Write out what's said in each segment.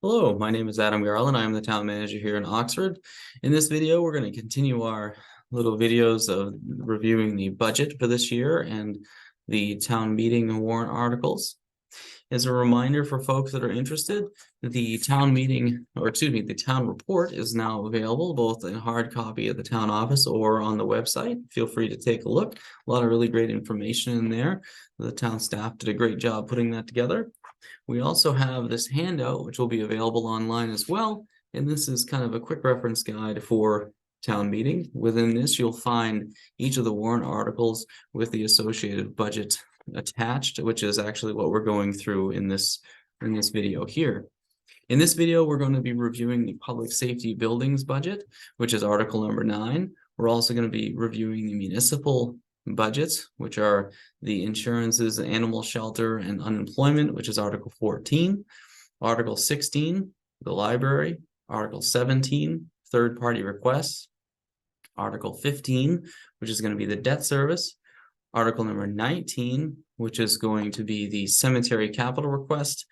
Hello, my name is Adam Garland. I am the town manager here in Oxford. In this video, we're going to continue our little videos of reviewing the budget for this year and the town meeting warrant articles. As a reminder for folks that are interested, the town meeting, or excuse me, the town report is now available both in hard copy at the town office or on the website. Feel free to take a look. A lot of really great information in there. The town staff did a great job putting that together. We also have this handout, which will be available online as well. And this is kind of a quick reference guide for town meeting. Within this, you'll find each of the warrant articles with the associated budget attached, which is actually what we're going through in this video here. In this video, we're going to be reviewing the public safety buildings budget, which is article number 9. We're also going to be reviewing the municipal budgets, which are the insurances, animal shelter, and unemployment, which is article 14. Article 16, the library. Article 17, third-party requests. Article 15, which is going to be the debt service. Article number 19, which is going to be the cemetery capital request.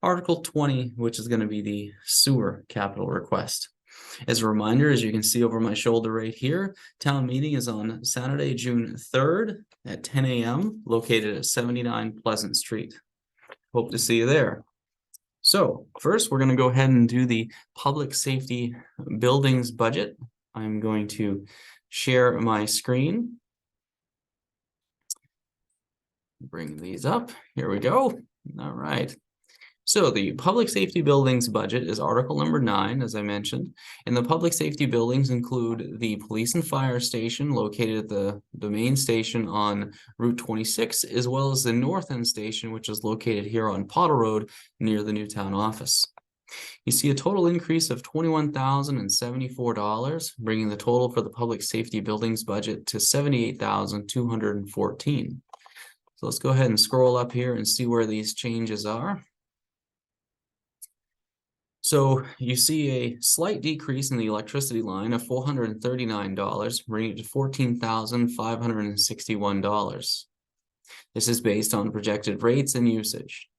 Article 20, which is going to be the sewer capital request. As a reminder, as you can see over my shoulder right here, town meeting is on Saturday, June 3rd at 10 a.m., located at 79 Pleasant Street. Hope to see you there. So first, we're going to go ahead and do the public safety buildings budget. I'm going to share my screen. Bring these up. Here we go. All right. So the public safety buildings budget is article number 9, as I mentioned, and the public safety buildings include the police and fire station located at the main station on Route 26, as well as the North End station, which is located here on Potter Road near the new town office. You see a total increase of $21,074, bringing the total for the public safety buildings budget to $78,214. So let's go ahead and scroll up here and see where these changes are. So you see a slight decrease in the electricity line of $439, bringing it to $14,561. This is based on projected rates and usage.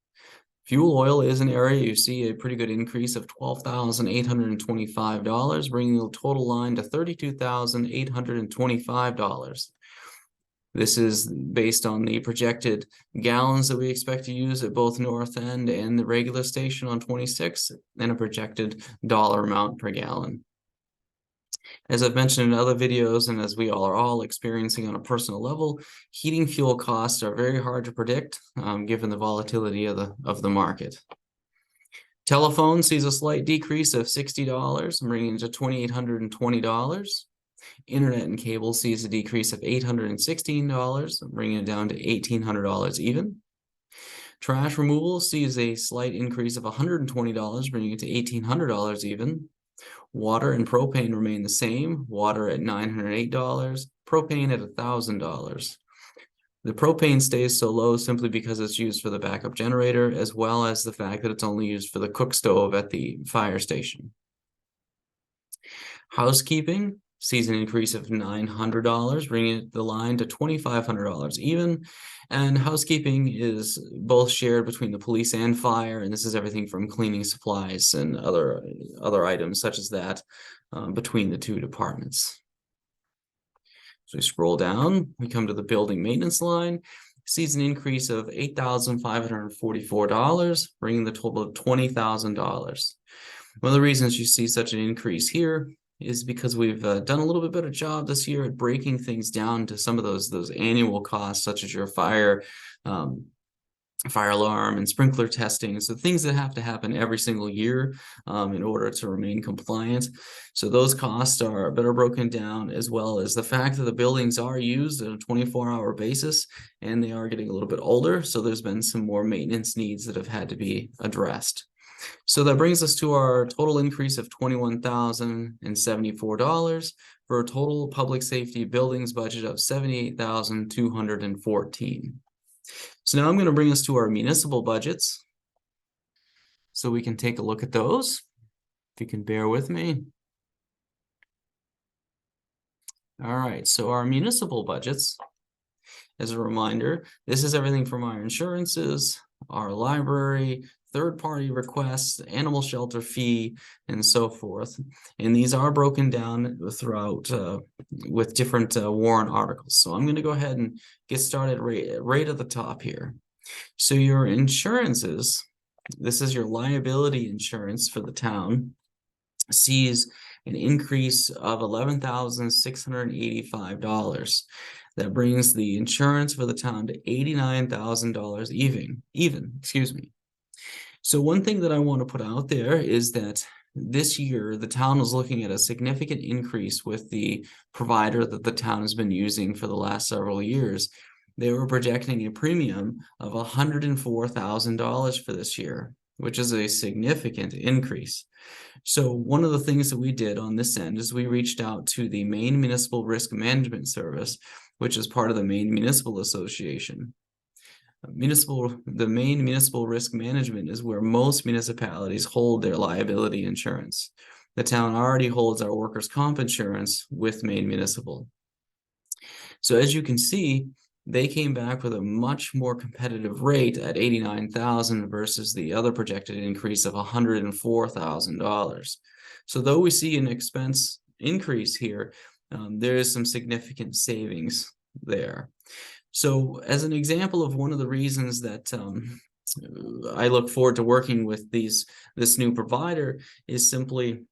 Fuel oil is an area you see a pretty good increase of $12,825, bringing the total line to $32,825. This is based on the projected gallons that we expect to use at both North End and the regular station on 26, and a projected dollar amount per gallon. As I've mentioned in other videos, and as we all are all experiencing on a personal level, heating fuel costs are very hard to predict, given the volatility of the market. Telephone sees a slight decrease of $60, bringing it to $2,820. Internet and cable sees a decrease of $816, bringing it down to $1,800 even. Trash removal sees a slight increase of $120, bringing it to $1,800 even. Water and propane remain the same. Water at $908, propane at $1,000. The propane stays so low simply because it's used for the backup generator, as well as the fact that it's only used for the cook stove at the fire station. Housekeeping sees an increase of $900, bringing the line to $2,500 even. And housekeeping is both shared between the police and fire, and this is everything from cleaning supplies and other items such as that between the two departments. So we scroll down, we come to the building maintenance line, sees an increase of $8,544, bringing the total of $20,000. One of the reasons you see such an increase here is because we've done a little bit better job this year at breaking things down to some of those annual costs, such as your fire alarm and sprinkler testing. So things that have to happen every single year in order to remain compliant. So those costs are better broken down, as well as the fact that the buildings are used on a 24-hour basis and they are getting a little bit older. So there's been some more maintenance needs that have had to be addressed. So that brings us to our total increase of $21,074 for a total public safety buildings budget of $78,214. So now I'm going to bring us to our municipal budgets so we can take a look at those. If you can bear with me. All right, so our municipal budgets, as a reminder, this is everything from our insurances, our library, third-party requests, animal shelter fee, and so forth. And these are broken down throughout with different warrant articles. So I'm going to go ahead and get started right at the top here. So your insurances, this is your liability insurance for the town, sees an increase of $11,685. That brings the insurance for the town to $89,000 even, excuse me. So one thing that I want to put out there is that this year the town is looking at a significant increase with the provider that the town has been using for the last several years. They were projecting a premium of $104,000 for this year, which is a significant increase. So one of the things that we did on this end is we reached out to the Maine Municipal Risk Management Service, which is part of the Maine Municipal Association. The Maine Municipal Risk Management is where most municipalities hold their liability insurance. The town already holds our workers' comp insurance with Maine Municipal. So as you can see, they came back with a much more competitive rate at $89,000 versus the other projected increase of $104,000. So though we see an expense increase here, there is some significant savings there. So as an example of one of the reasons that I look forward to working with this new provider is simply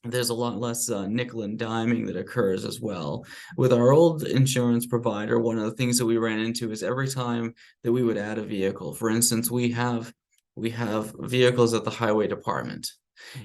there's a lot less nickel and diming that occurs as well. With our old insurance provider, one of the things that we ran into is every time that we would add a vehicle, for instance, we have vehicles at the highway department,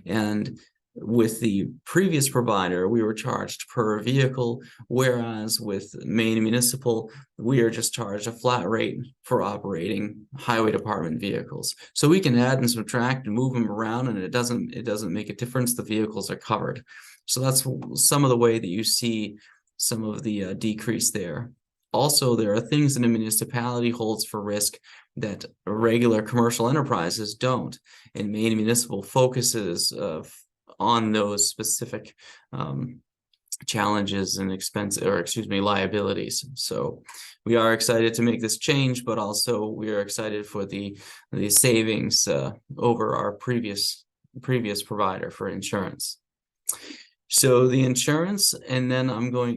and with the previous provider, we were charged per vehicle, whereas with Maine Municipal, we are just charged a flat rate for operating highway department vehicles. So we can add and subtract and move them around, and it doesn't make a difference. The vehicles are covered. So that's some of the way that you see some of the decrease there. Also, there are things that a municipality holds for risk that regular commercial enterprises don't, and Maine Municipal focuses on those specific challenges and liabilities. So we are excited to make this change, but also we are excited for the savings over our previous provider for insurance. So the insurance, and then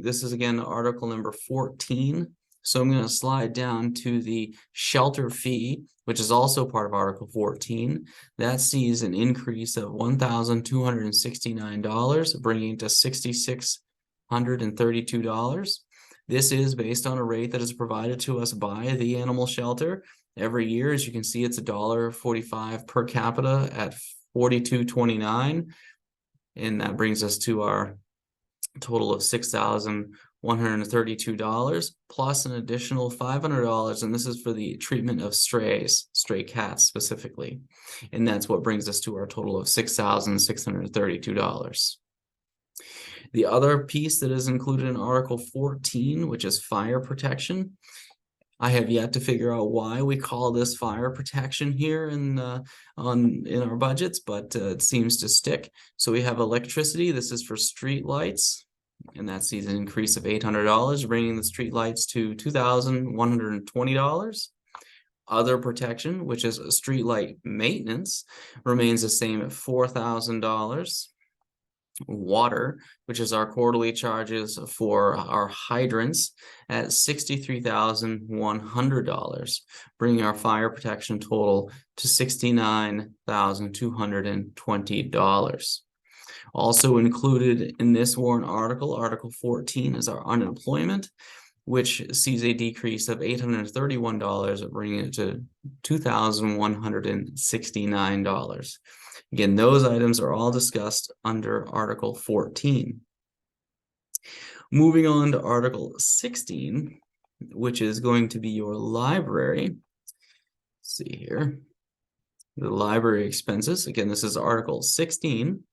this is again article number 14. So I'm going to slide down to the shelter fee, which is also part of Article 14. That sees an increase of $1,269, bringing it to $6,632. This is based on a rate that is provided to us by the animal shelter. Every year, as you can see, it's $1.45 per capita at $42.29. And that brings us to our total of $6,132 plus an additional $500, and this is for the treatment of stray cats specifically, and that's what brings us to our total of $6,632. The other piece that is included in Article 14, which is fire protection, I have yet to figure out why we call this fire protection here in our budgets, but it seems to stick. So we have electricity. This is for street lights, and that sees an increase of $800, bringing the street lights to $2,120. Other protection, which is street light maintenance, remains the same at $4,000. Water, which is our quarterly charges for our hydrants, at $63,100, bringing our fire protection total to $69,220. Also included in this warrant article, Article 14, is our unemployment, which sees a decrease of $831, bringing it to $2,169. Again, those items are all discussed under Article 14. Moving on to Article 16, which is going to be your library. Let's see here. The library expenses. Again, this is Article 16.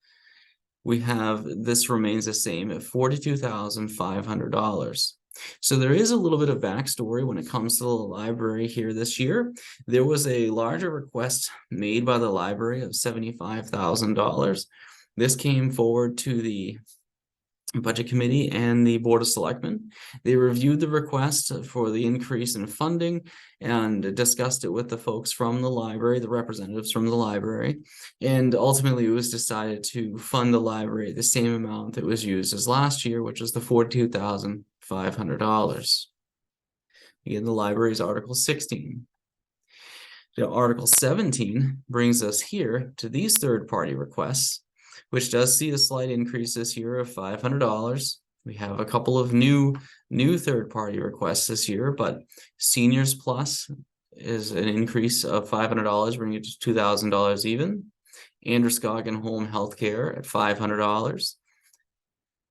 This remains the same at $42,500. So there is a little bit of backstory when it comes to the library here this year. There was a larger request made by the library of $75,000. This came forward to the Budget Committee and the Board of Selectmen. They reviewed the request for the increase in funding and discussed it with the folks from the library, the representatives from the library. And ultimately it was decided to fund the library the same amount that was used as last year, which was the $42,500. Again, the library is Article 16. Now, Article 17 brings us here to these third-party requests, which does see a slight increase this year of $500. We have a couple of new third-party requests this year, but Seniors Plus is an increase of $500, bringing it to $2,000 even. Androscoggin Home Healthcare at $500.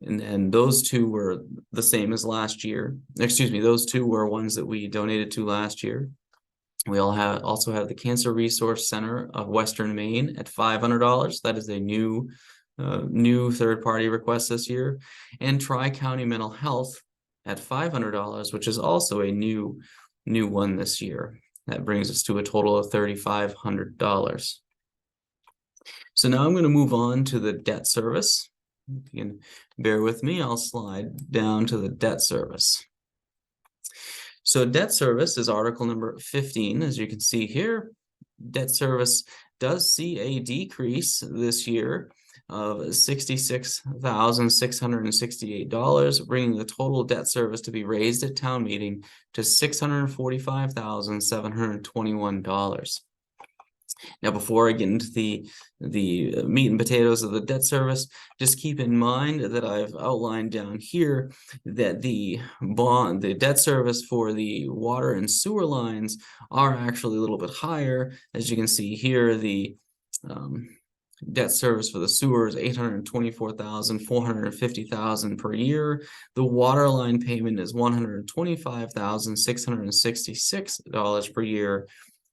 And those two were the same as last year. Excuse me, those two were ones that we donated to last year. We also have the Cancer Resource Center of Western Maine at $500. That is a new third-party request this year. And Tri-County Mental Health at $500, which is also a new one this year. That brings us to a total of $3,500. So now I'm going to move on to the debt service. If you can bear with me, I'll slide down to the debt service. So debt service is article number 15. As you can see here, debt service does see a decrease this year of $66,668, bringing the total debt service to be raised at town meeting to $645,721. Now, before I get into the meat and potatoes of the debt service, just keep in mind that I've outlined down here that the debt service for the water and sewer lines are actually a little bit higher. As you can see here, the debt service for the sewer is $824,450 per year. The water line payment is $125,666 per year,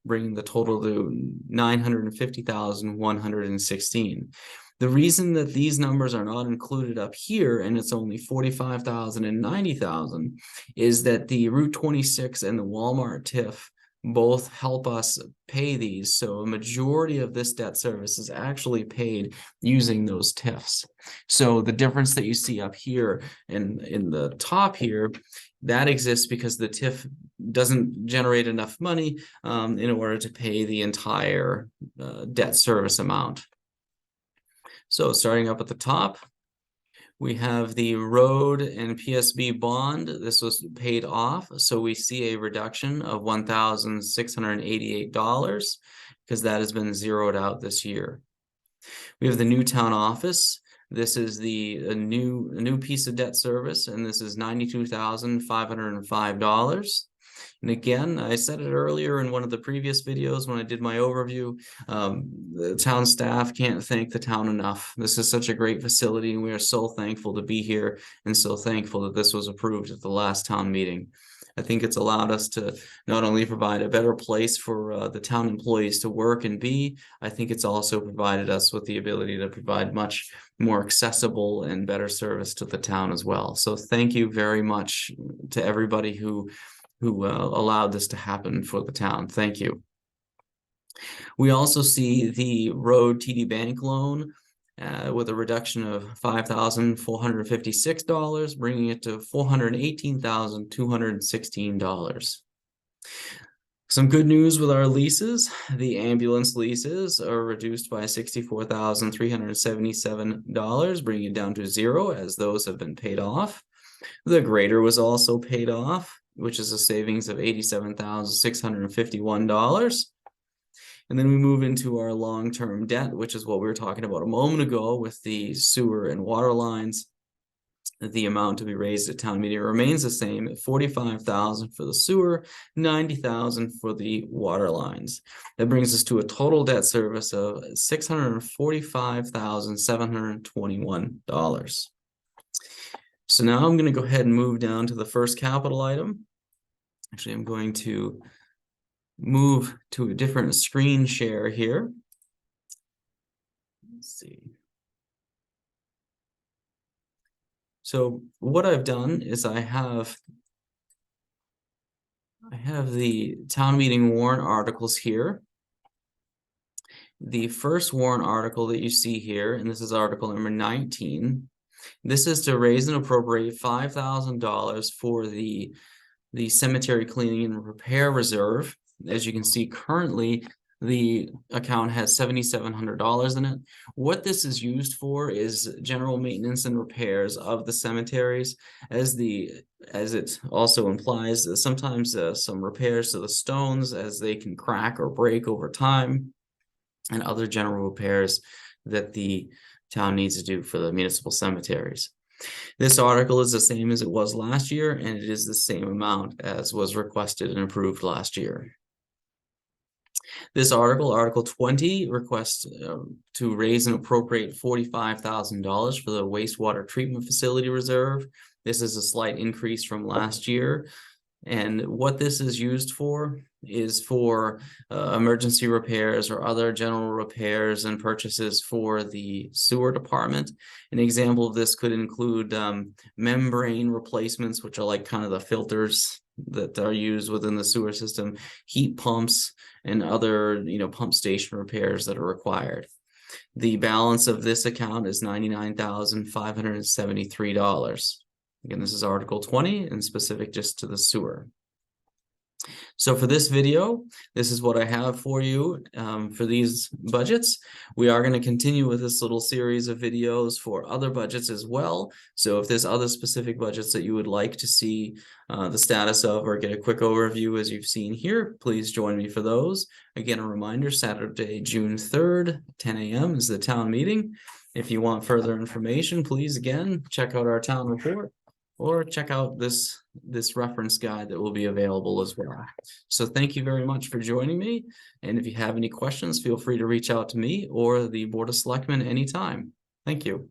bringing the total to $950,116. The reason that these numbers are not included up here, and it's only $45,000 and $90,000, is that the Route 26 and the Walmart TIF both help us pay these. So a majority of this debt service is actually paid using those TIFs. So the difference that you see up here and in the top here, that exists because the TIF doesn't generate enough money in order to pay the entire debt service amount. So starting up at the top, we have the road and PSB bond. This was paid off, so we see a reduction of $1,688 because that has been zeroed out this year. We have the new town office. This is a new piece of debt service, and this is $92,505. And again, I said it earlier in one of the previous videos when I did my overview, the town staff can't thank the town enough. This is such a great facility, and we are so thankful to be here and so thankful that this was approved at the last town meeting. I think it's allowed us to not only provide a better place for the town employees to work and be, I think it's also provided us with the ability to provide much more accessible and better service to the town as well. So thank you very much to everybody who allowed this to happen for the town. Thank you. We also see the road TD Bank loan with a reduction of $5,456, bringing it to $418,216. Some good news with our leases. The ambulance leases are reduced by $64,377, bringing it down to zero as those have been paid off. The grader was also paid off, which is a savings of $87,651. And then we move into our long-term debt, which is what we were talking about a moment ago with the sewer and water lines. The amount to be raised at town meeting remains the same at $45,000 for the sewer, $90,000 for the water lines. That brings us to a total debt service of $645,721. So now I'm going to go ahead and move down to the first capital item. Actually, I'm going to move to a different screen share here. Let's see. So what I've done is I have the town meeting warrant articles here. The first warrant article that you see here, and this is article number 19, This is to raise and appropriate $5,000 for the cemetery cleaning and repair reserve. As you can see, currently the account has $7,700 in it. What this is used for is general maintenance and repairs of the cemeteries. As it also implies, sometimes some repairs to the stones as they can crack or break over time, and other general repairs that the town needs to do for the municipal cemeteries. This article is the same as it was last year, and it is the same amount as was requested and approved last year. This article, Article 20, requests to raise and appropriate $45,000 for the wastewater treatment facility reserve. This is a slight increase from last year. And what this is used for is for emergency repairs or other general repairs and purchases for the sewer department. An example of this could include membrane replacements, which are like kind of the filters that are used within the sewer system, heat pumps, and other pump station repairs that are required. The balance of this account is $99,573. Again, this is Article 20 and specific just to the sewer. So for this video, this is what I have for you for these budgets. We are going to continue with this little series of videos for other budgets as well. So if there's other specific budgets that you would like to see the status of or get a quick overview as you've seen here, please join me for those. Again, a reminder, Saturday, June 3rd, 10 a.m. is the town meeting. If you want further information, please, again, check out our town report, or check out this reference guide that will be available as well. So thank you very much for joining me. And if you have any questions, feel free to reach out to me or the Board of Selectmen anytime. Thank you.